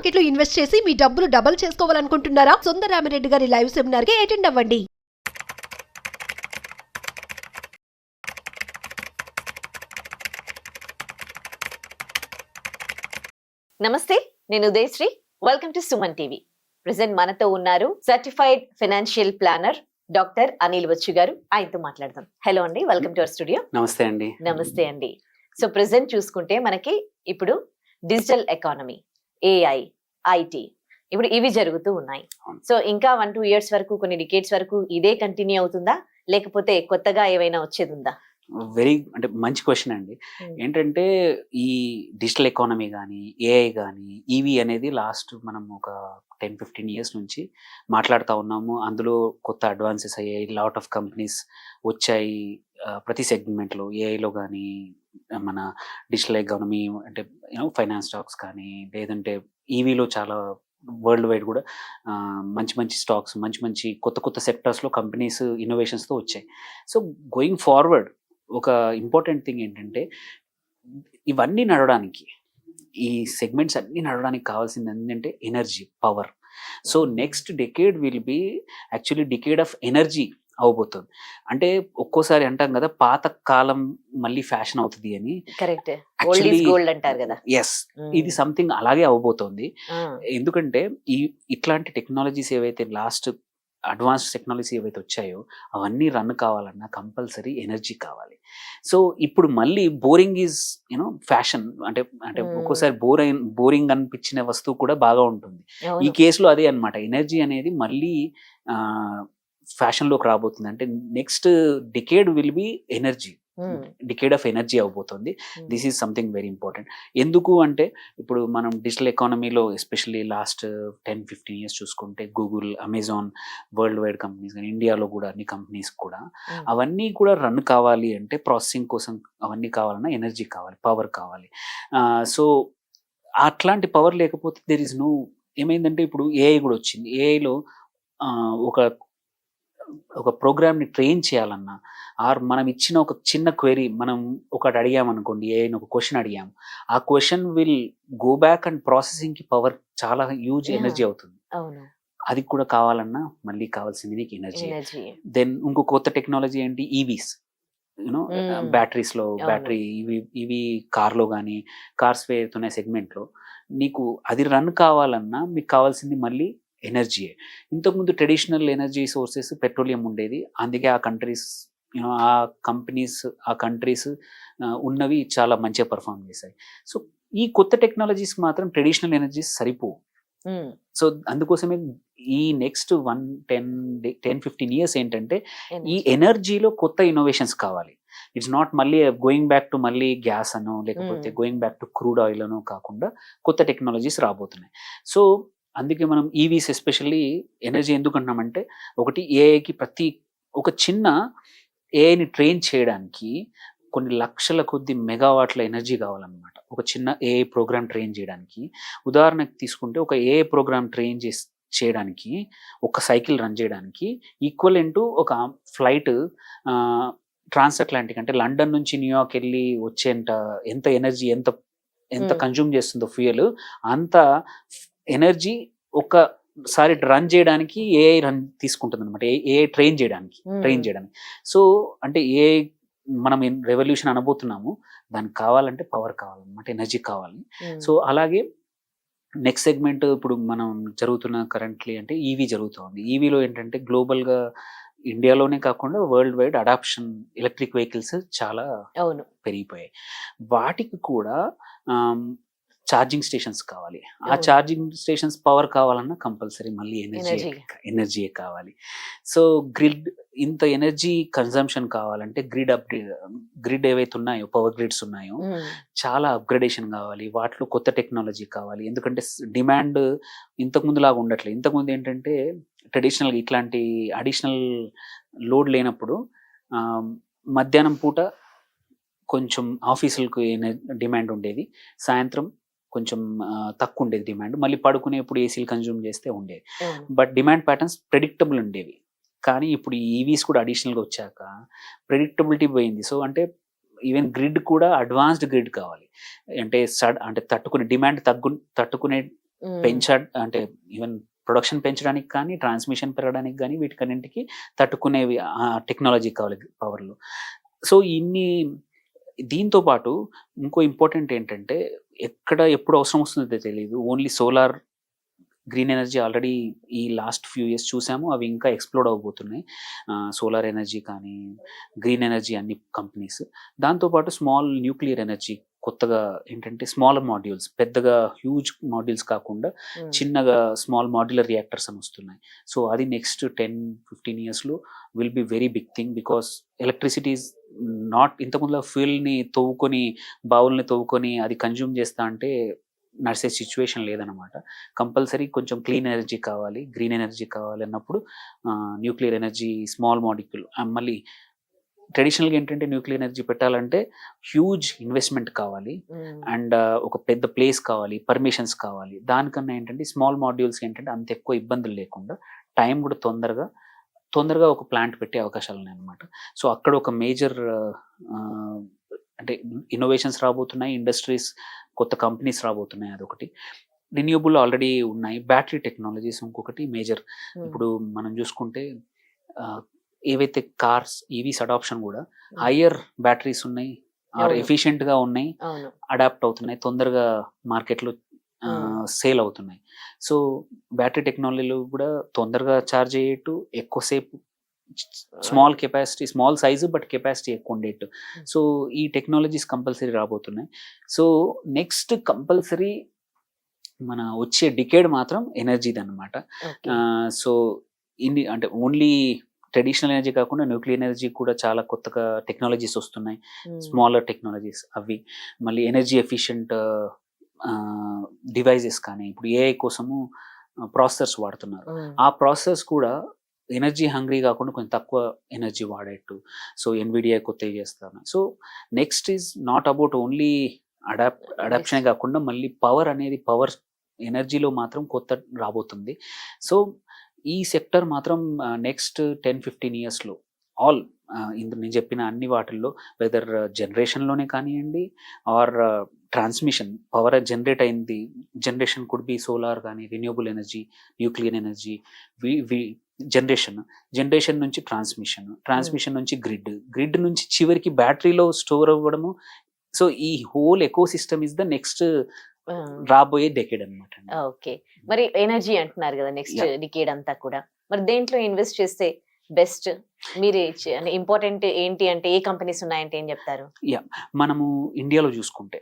Market లో invest చేసి మీ డబ్బులు డబుల్ చేసుకోవాలనుకుంటున్నారా? సుందరరామిరెడ్డి గారి లైవ్ సెమినార్ కి అటెండ్ అవ్వండి. నమస్తే, నేను Udayasri. Welcome to Suman TV. Present మనతో ఉన్నారు certified financial planner doctor Anil వచ్చు గారు. ఆయనతో మాట్లాడదాం. హలో అండి, వెల్కమ్ టు అవర్ స్టూడియో. నమస్తే అండి. నమస్తే అండి. సో ప్రెసెంట్ చూసుకుంటే మనకి ఇప్పుడు డిజిటల్ ఎకానమీ, ఏఐ, ఐటీ ఇప్పుడు ఇవి జరుగుతూ ఉన్నాయి. సో ఇంకా 1-2 ఇయర్స్ వరకు, కొన్ని డికేట్స్ వరకు ఇదే కంటిన్యూ అవుతుందా, లేకపోతే కొత్తగా ఏమైనా వచ్చేది ఉందా? అంటే మంచి క్వశ్చన్ అండి. ఏంటంటే ఈ డిజిటల్ ఎకానమీ కానీ, ఏఐ కానీ, ఈవీ అనేది లాస్ట్ మనం ఒక 10-15 ఇయర్స్ నుంచి మాట్లాడుతూ ఉన్నాము. అందులో కొత్త అడ్వాన్సెస్ అయ్యాయి, లాట్ ఆఫ్ కంపెనీస్ వచ్చాయి. ప్రతి సెగ్మెంట్లో ఏఐలో కానీ, మన డిజిటల్ ఎకానమీ అంటే ఫైనాన్స్ స్టాక్స్ కానీ, లేదంటే ఈవీలో చాలా వరల్డ్ వైడ్ కూడా మంచి మంచి స్టాక్స్, మంచి మంచి కొత్త కొత్త సెక్టర్స్లో కంపెనీస్ ఇన్నోవేషన్స్తో వచ్చాయి. సో గోయింగ్ ఫార్వర్డ్ ఒక ఇంపార్టెంట్ థింగ్ ఏంటంటే, ఇవన్నీ నడవడానికి, ఈ సెగ్మెంట్స్ అన్నీ నడవడానికి కావాల్సింది ఏంటంటే energy, power. So next decade will be actually decade of energy అవబోతుంది. అంటే ఒక్కోసారి అంటాం కదా, పాత కాలం మళ్ళీ ఫ్యాషన్ అవుతుంది అని. కరెక్ట్, ఓల్డ్ ఈజ్ గోల్డ్ అంటారు కదా. ఎస్, ఇది సంథింగ్ అలాగే అవబోతోంది. ఎందుకంటే ఇట్లాంటి టెక్నాలజీస్ ఏవైతే లాస్ట్ అడ్వాన్స్డ్ టెక్నాలజీ ఏవైతే వచ్చాయో అవన్నీ రన్ కావాలన్నా కంపల్సరీ ఎనర్జీ కావాలి. సో ఇప్పుడు మళ్ళీ బోరింగ్ ఈజ్ ఫ్యాషన్. అంటే ఒక్కోసారి బోరింగ్ అనిపించిన వస్తువు కూడా బాగా ఉంటుంది. ఈ కేసులో అదే అన్నమాట. ఎనర్జీ అనేది మళ్ళీ ఫ్యాషన్లోకి రాబోతుంది. అంటే next decade will be energy, decade of energy అవబోతుంది. This is something very important. ఎందుకు అంటే ఇప్పుడు మనం డిజిటల్ ఎకానమీలో ఎస్పెషల్లీ లాస్ట్ 10-15 ఇయర్స్ చూసుకుంటే Google, Amazon, worldwide companies కానీ, ఇండియాలో కూడా అన్ని కంపెనీస్ కూడా అవన్నీ కూడా రన్ కావాలి అంటే ప్రాసెసింగ్ కోసం అవన్నీ కావాలన్నా ఎనర్జీ కావాలి, పవర్ కావాలి. సో అట్లాంటి పవర్ లేకపోతే దెర్ ఇస్ నో. ఏమైందంటే ఇప్పుడు ఏఐ కూడా వచ్చింది. ఏఐలో ఒక ప్రోగ్రామ్ని ట్రైన్ చేయాలన్నా, ఆర్ మనం ఇచ్చిన ఒక చిన్న క్వెరీ, మనం ఒకటి అడిగామనుకోండి, ఏఐని ఒక క్వశ్చన్ అడిగాము, ఆ question will go back and ప్రాసెసింగ్కి పవర్ చాలా హ్యూజ్ ఎనర్జీ అవుతుంది. అది కూడా కావాలన్నా మళ్ళీ కావాల్సింది నీకు ఎనర్జీ. దెన్ ఇంకో కొత్త టెక్నాలజీ ఏంటి, ఈవీస్. బ్యాటరీస్లో బ్యాటరీ ఇవి కార్లో కానీ, కార్స్ వేరుతున్న సెగ్మెంట్లో నీకు అది రన్ కావాలన్నా మీకు కావాల్సింది మళ్ళీ ఎనర్జీయే. ఇంతకుముందు ట్రెడిషనల్ ఎనర్జీ సోర్సెస్ పెట్రోలియం ఉండేది. అందుకే ఆ కంట్రీస్, ఆ కంపెనీస్, ఆ కంట్రీస్ ఉన్నవి చాలా మంచిగా పర్ఫామ్ చేశాయి. సో ఈ కొత్త టెక్నాలజీస్ మాత్రం ట్రెడిషనల్ ఎనర్జీస్ సరిపోవు. సో అందుకోసమే ఈ నెక్స్ట్ 10-15 ఇయర్స్ ఏంటంటే ఈ ఎనర్జీలో కొత్త ఇన్నోవేషన్స్ కావాలి. ఇట్స్ నాట్ మళ్ళీ గోయింగ్ బ్యాక్ టు మళ్ళీ గ్యాస్ అనో, లేకపోతే going back to crude oil అనో కాకుండా కొత్త టెక్నాలజీస్ రాబోతున్నాయి. సో అందుకే మనం ఈవీస్ ఎస్పెషల్లీ ఎనర్జీ ఎందుకు అంటున్నామంటే, ఒకటి ఏఐకి ఒక చిన్న ఏఐని ట్రైన్ చేయడానికి కొన్ని లక్షల కొద్ది మెగావాట్ల ఎనర్జీ కావాలన్నమాట. ఒక చిన్న ఏఐ ప్రోగ్రామ్ ట్రైన్ చేయడానికి. ఉదాహరణకు తీసుకుంటే ఒక ఏఐ ప్రోగ్రామ్ ట్రైన్ చేయడానికి, ఒక సైకిల్ రన్ చేయడానికి ఈక్వలెంట్ టు ఒక ఫ్లైట్ ట్రాన్స్ అట్లాంటిక్ అంటే లండన్ నుంచి న్యూయార్క్ వెళ్ళి వచ్చేంత ఎంత ఎనర్జీ, ఎంత కన్జ్యూమ్ చేస్తుందో ఫ్యూయల్, అంత ఎనర్జీ ఒక్కసారి రన్ చేయడానికి ఏఐ తీసుకుంటుంది అనమాట. ఏఐ ట్రైన్ చేయడానికి. సో అంటే ఏఐ మనం రెవల్యూషన్ అనబోతున్నాము, దానికి కావాలంటే పవర్ కావాలన్నమాట, ఎనర్జీ కావాలి. సో అలాగే నెక్స్ట్ సెగ్మెంట్ ఇప్పుడు మనం జరుగుతున్న కరెంట్లీ అంటే ఈవీ జరుగుతుంది. ఈవీలో ఏంటంటే గ్లోబల్గా ఇండియాలోనే కాకుండా worldwide adoption electric vehicles చాలా పెరిగిపోయాయి. వాటికి కూడా ఛార్జింగ్ స్టేషన్స్ కావాలి. ఆ ఛార్జింగ్ స్టేషన్స్ పవర్ కావాలన్నా కంపల్సరీ మళ్ళీ ఎనర్జీ కావాలి. సో ఇంత ఎనర్జీ కన్జంప్షన్ కావాలంటే గ్రిడ్ ఏవైతే ఉన్నాయో, పవర్ గ్రిడ్స్ ఉన్నాయో, చాలా అప్గ్రేడేషన్ కావాలి. వాటిలో కొత్త టెక్నాలజీ కావాలి. ఎందుకంటే డిమాండ్ ఇంతకుముందు లాగా ఉండట్లేదు. ఇంతకుముందు ఏంటంటే ట్రెడిషనల్గా ఇట్లాంటి అడిషనల్ లోడ్ లేనప్పుడు మధ్యాహ్నం పూట కొంచెం ఆఫీసులకు డిమాండ్ ఉండేది, సాయంత్రం కొంచెం తక్కువ ఉండేది డిమాండ్. మళ్ళీ పడుకునేప్పుడు ఏసీలు కన్జ్యూమ్ చేస్తే ఉండేది. బట్ డిమాండ్ ప్యాటర్న్స్ ప్రెడిక్టబుల్ ఉండేవి. కానీ ఇప్పుడు ఈవీస్ కూడా అడిషనల్గా వచ్చాక ప్రెడిక్టబిలిటీ పోయింది. సో అంటే ఈవెన్ గ్రిడ్ కూడా అడ్వాన్స్డ్ గ్రిడ్ కావాలి. అంటే తట్టుకునే డిమాండ్ తట్టుకునే అంటే ఈవెన్ ప్రొడక్షన్ పెంచడానికి కానీ ట్రాన్స్మిషన్ పెరగడానికి కానీ వీటికన్నింటికి తట్టుకునేవి టెక్నాలజీ కావాలి పవర్లు. సో దీంతో పాటు ఇంకో ఇంపార్టెంట్ ఏంటంటే ఎప్పుడు అవసరం వస్తుందో తెలియదు. Only solar green energy already ఈ లాస్ట్ ఫ్యూ ఇయర్స్ చూసాము, అవి ఇంకా ఎక్స్ప్లోర్ అవబోతున్నాయి. సోలార్ ఎనర్జీ కానీ గ్రీన్ ఎనర్జీ అన్ని కంపెనీస్. దాంతోపాటు స్మాల్ న్యూక్లియర్ ఎనర్జీ కొత్తగా ఏంటంటే స్మాల్ మాడ్యూల్స్, పెద్దగా హ్యూజ్ మాడ్యూల్స్ కాకుండా చిన్నగా స్మాల్ మాడ్యులర్ రియాక్టర్స్ అని వస్తున్నాయి. సో అది నెక్స్ట్ 10-15 ఇయర్స్లో will be very big thing. Because electricity is not ఇంతకుముందు ఫ్యూయల్ని బావుల్ని తవ్వుకొని అది కన్జ్యూమ్ చేస్తా అంటే నడిచే సిచ్యువేషన్ లేదనమాట. కంపల్సరీ కొంచెం క్లీన్ ఎనర్జీ కావాలి, గ్రీన్ ఎనర్జీ కావాలి అన్నప్పుడు న్యూక్లియర్ ఎనర్జీ, స్మాల్ మాలిక్యూల్. మళ్ళీ ట్రెడిషనల్గా ఏంటంటే న్యూక్లియర్ ఎనర్జీ పెట్టాలంటే హ్యూజ్ ఇన్వెస్ట్మెంట్ కావాలి అండ్ ఒక పెద్ద ప్లేస్ కావాలి, పర్మిషన్స్ కావాలి. దానికన్నా ఏంటంటే స్మాల్ మాడ్యూల్స్ ఏంటంటే అంత ఎక్కువ ఇబ్బందులు లేకుండా టైం కూడా తొందరగా ఒక ప్లాంట్ పెట్టే అవకాశాలు ఉన్నాయి అనమాట. సో అక్కడ ఒక మేజర్ అంటే ఇన్నోవేషన్స్ రాబోతున్నాయి, ఇండస్ట్రీస్, కొత్త కంపెనీస్ రాబోతున్నాయి. అదొకటి. రిన్యూబుల్ ఆల్రెడీ ఉన్నాయి. బ్యాటరీ టెక్నాలజీస్ ఇంకొకటి మేజర్. ఇప్పుడు మనం చూసుకుంటే ఏవైతే కార్స్, ఈవీస్ అడాప్షన్ కూడా హయ్యర్ బ్యాటరీస్ ఉన్నాయి, ఎఫిషియెంట్గా ఉన్నాయి, అడాప్ట్ అవుతున్నాయి, తొందరగా మార్కెట్లో సేల్ అవుతున్నాయి. సో బ్యాటరీ టెక్నాలజీలు కూడా తొందరగా ఛార్జ్ అయ్యేట్టు, ఎక్కువసేపు, small capacity, small size but capacity ఎక్కువ ఉండేట్టు. సో ఈ టెక్నాలజీస్ కంపల్సరీ రాబోతున్నాయి. సో నెక్స్ట్ కంపల్సరీ మన వచ్చే డికేడ్ మాత్రం ఎనర్జీది అనమాట. సో అంటే ఓన్లీ ట్రెడిషనల్ ఎనర్జీ కాకుండా న్యూక్లియర్ ఎనర్జీ కూడా చాలా కొత్తగా టెక్నాలజీస్ వస్తున్నాయి, స్మాలర్ టెక్నాలజీస్. అవి మళ్ళీ ఎనర్జీ ఎఫిషియెంట్ డివైజెస్ కానీ ఇప్పుడు ఏఐ కోసము ప్రాసెసర్స్ వాడుతున్నారు. ఆ ప్రాసెసర్స్ కూడా ఎనర్జీ హంగ్రీ కాకుండా కొంచెం తక్కువ ఎనర్జీ వాడేట్టు. సో ఎన్విడిఐ కొత్తవి చేస్తారు. So next is not about only అడాప్షనే కాకుండా మళ్ళీ పవర్ ఎనర్జీలో మాత్రం కొత్త రాబోతుంది. సో ఈ సెక్టర్ మాత్రం నెక్స్ట్ 10-15 ఇయర్స్లో నేను చెప్పిన అన్ని వాటిల్లో వెదర్ జనరేషన్లోనే కానివ్వండి ఆర్ ట్రాన్స్మిషన్, పవర్ జనరేట్ అయింది, జనరేషన్ కుడ్ బి సోలార్ కానీ, renewable energy, nuclear energy, generation నుంచి ట్రాన్స్మిషన్ నుంచి గ్రిడ్ నుంచి చివరికి బ్యాటరీలో స్టోర్ అవ్వడము. సో ఈ whole eco system is the next రాబోయే డెకేడ్ అనమాట. ఓకే, మరి ఎనర్జీ అంటున్నారు కదా, నెక్స్ట్ డికేడ్ అంతా కూడా మరి దేంట్లో ఇన్వెస్ట్ చేస్తే బెస్ట్? మీరు ఇంపార్టెంట్ ఏంటి అంటే ఏ కంపెనీస్ ఉన్నాయంటే ఏం చెప్తారు? మనము ఇండియాలో చూసుకుంటే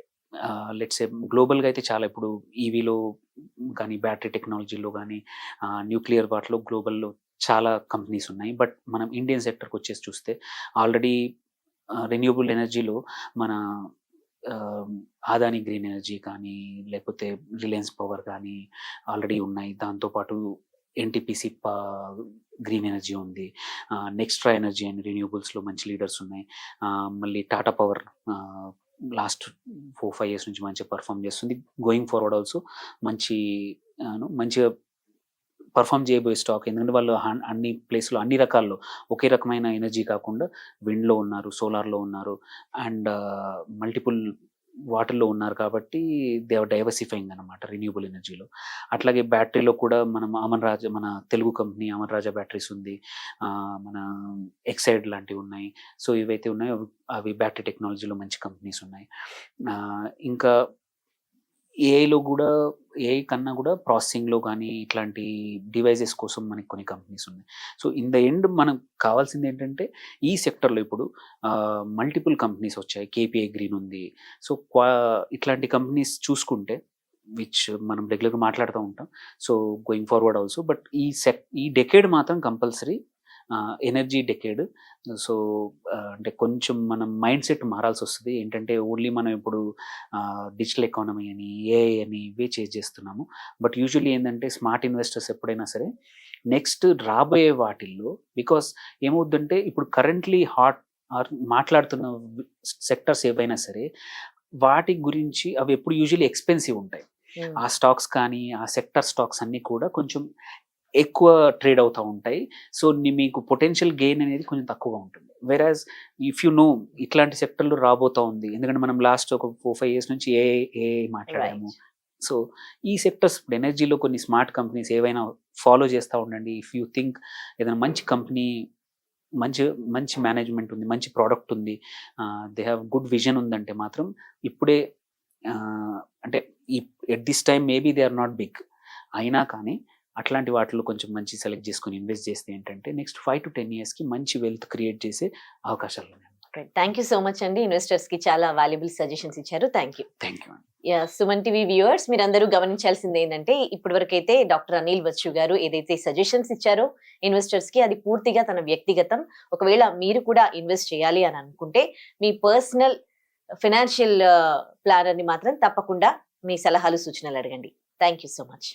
లెట్స్ సే గ్లోబల్గా అయితే చాలా, ఇప్పుడు ఈవీలో కానీ, బ్యాటరీ టెక్నాలజీలో కానీ, న్యూక్లియర్ వాటిలో గ్లోబల్లో చాలా కంపెనీస్ ఉన్నాయి. బట్ మనం ఇండియన్ సెక్టర్కి వచ్చేసి చూస్తే ఆల్రెడీ రెన్యూబుల్ ఎనర్జీలో మన ఆదాని గ్రీన్ ఎనర్జీ కానీ, లేకపోతే రిలయన్స్ పవర్ కానీ ఆల్రెడీ ఉన్నాయి. దాంతోపాటు ఎన్టీపీసీ గ్రీన్ ఎనర్జీ ఉంది, నెక్స్ట్రా ఎనర్జీ అని రిన్యూబుల్స్లో మంచి లీడర్స్ ఉన్నాయి. మళ్ళీ టాటా పవర్ లాస్ట్ 4-5 years నుంచి మంచిగా పర్ఫామ్ చేస్తుంది. గోయింగ్ ఫార్వర్డ్ ఆల్సో మంచిగా పర్ఫామ్ చేయబోయే స్టాక్. ఎందుకంటే వాళ్ళు అన్ని ప్లేస్లో, అన్ని రకాల్లో ఒకే రకమైన ఎనర్జీ కాకుండా విండ్లో ఉన్నారు, సోలార్లో ఉన్నారు అండ్ మల్టిపుల్ వాటర్లో ఉన్నారు. కాబట్టి దే ఆర్ డైవర్సిఫైయింగ్ అనమాట రిన్యూబుల్ ఎనర్జీలో. అట్లాగే బ్యాటరీలో కూడా మనం మన తెలుగు కంపెనీ అమర్ రాజా బ్యాటరీస్ ఉంది, మన ఎక్సైడ్ లాంటివి ఉన్నాయి. సో ఇవైతే ఉన్నాయో అవి బ్యాటరీ టెక్నాలజీలో మంచి కంపెనీస్ ఉన్నాయి. ఇంకా ఏఐ కన్నా కూడా ప్రాసెసింగ్లో కానీ ఇట్లాంటి డివైజెస్ కోసం మనకి కొన్ని కంపెనీస్ ఉన్నాయి. సో ఇన్ ద ఎండ్ మనకు కావాల్సింది ఏంటంటే ఈ సెక్టర్లో ఇప్పుడు మల్టిపుల్ కంపెనీస్ వచ్చాయి. కేపీఐ గ్రీన్ ఉంది. సో ఇట్లాంటి కంపెనీస్ చూసుకుంటే విచ్ మనం రెగ్యులర్గా మాట్లాడుతూ ఉంటాం. So going forward also. But ఈ డెకేడ్ మాత్రం కంపల్సరీ ఎనర్జీ డెకేడ్. సో అంటే కొంచెం మనం మైండ్ సెట్ మారాల్సి వస్తుంది. ఏంటంటే ఓన్లీ మనం ఇప్పుడు డిజిటల్ ఎకానమీ అని, ఏఐ అని ఇవే చేస్తున్నాము. బట్ యూజువల్లీ ఏంటంటే స్మార్ట్ ఇన్వెస్టర్స్ ఎప్పుడైనా సరే నెక్స్ట్ రాబోయే వాటిల్లో, బికాస్ ఏమవుద్దంటే ఇప్పుడు కరెంట్లీ మాట్లాడుతున్న సెక్టర్స్ ఏవైనా సరే వాటి గురించి అవి ఎప్పుడు యూజువల్లీ ఎక్స్పెన్సివ్ ఉంటాయి. ఆ స్టాక్స్ కానీ, ఆ సెక్టర్ స్టాక్స్ అన్నీ కూడా కొంచెం ఎక్కువ ట్రేడ్ అవుతూ ఉంటాయి. సో మీకు పొటెన్షియల్ గెయిన్ అనేది కొంచెం తక్కువగా ఉంటుంది. వెరాజ్ ఇఫ్ యు నో ఇట్లాంటి సెక్టర్లు రాబోతూ ఉంది. ఎందుకంటే మనం లాస్ట్ ఒక 4-5 years నుంచి ఏఐ మాట్లాడాము, సో ఈ సెక్టర్స్ ఇప్పుడు ఎనర్జీలో కొన్ని స్మార్ట్ కంపెనీస్ ఏవైనా ఫాలో చేస్తూ ఉండండి. ఇఫ్ యూ థింక్ ఏదైనా మంచి కంపెనీ, మంచి మంచి మేనేజ్మెంట్ ఉంది, మంచి ప్రోడక్ట్ ఉంది, దే హ్యావ్ గుడ్ విజన్ ఉందంటే మాత్రం ఇప్పుడే అంటే at this time maybe they are not big అయినా కానీ అట్లాంటి వాటిలో కొంచెం మంచి సెలెక్ట్ చేసుకొని ఇన్వెస్ట్ చేస్తే ఏంటంటే నెక్స్ట్ 5 to 10 yearsకి మంచి వెల్త్ క్రియేట్ చేసే అవకాశాలు ఉన్నాయి. థ్యాంక్ యూ సో మచ్ అండి, ఇన్వెస్టర్స్ కి చాలా వాల్యుబుల్ సజెషన్స్ ఇచ్చారు. Thank you. Thank you. Suman TV viewers, మీరందరూ గమనించాల్సింది ఏంటంటే ఇప్పటి వరకు అయితే డాక్టర్ అనిల్ బచ్చు గారు ఏదైతే సజెషన్స్ ఇచ్చారో ఇన్వెస్టర్స్ కి, అది పూర్తిగా తన వ్యక్తిగతం. ఒకవేళ మీరు కూడా ఇన్వెస్ట్ చేయాలి అని అనుకుంటే మీ పర్సనల్ ఫైనాన్షియల్ ప్లానర్ ని మాత్రం తప్పకుండా మీ సలహాలు సూచనలు అడగండి. Thank you so much.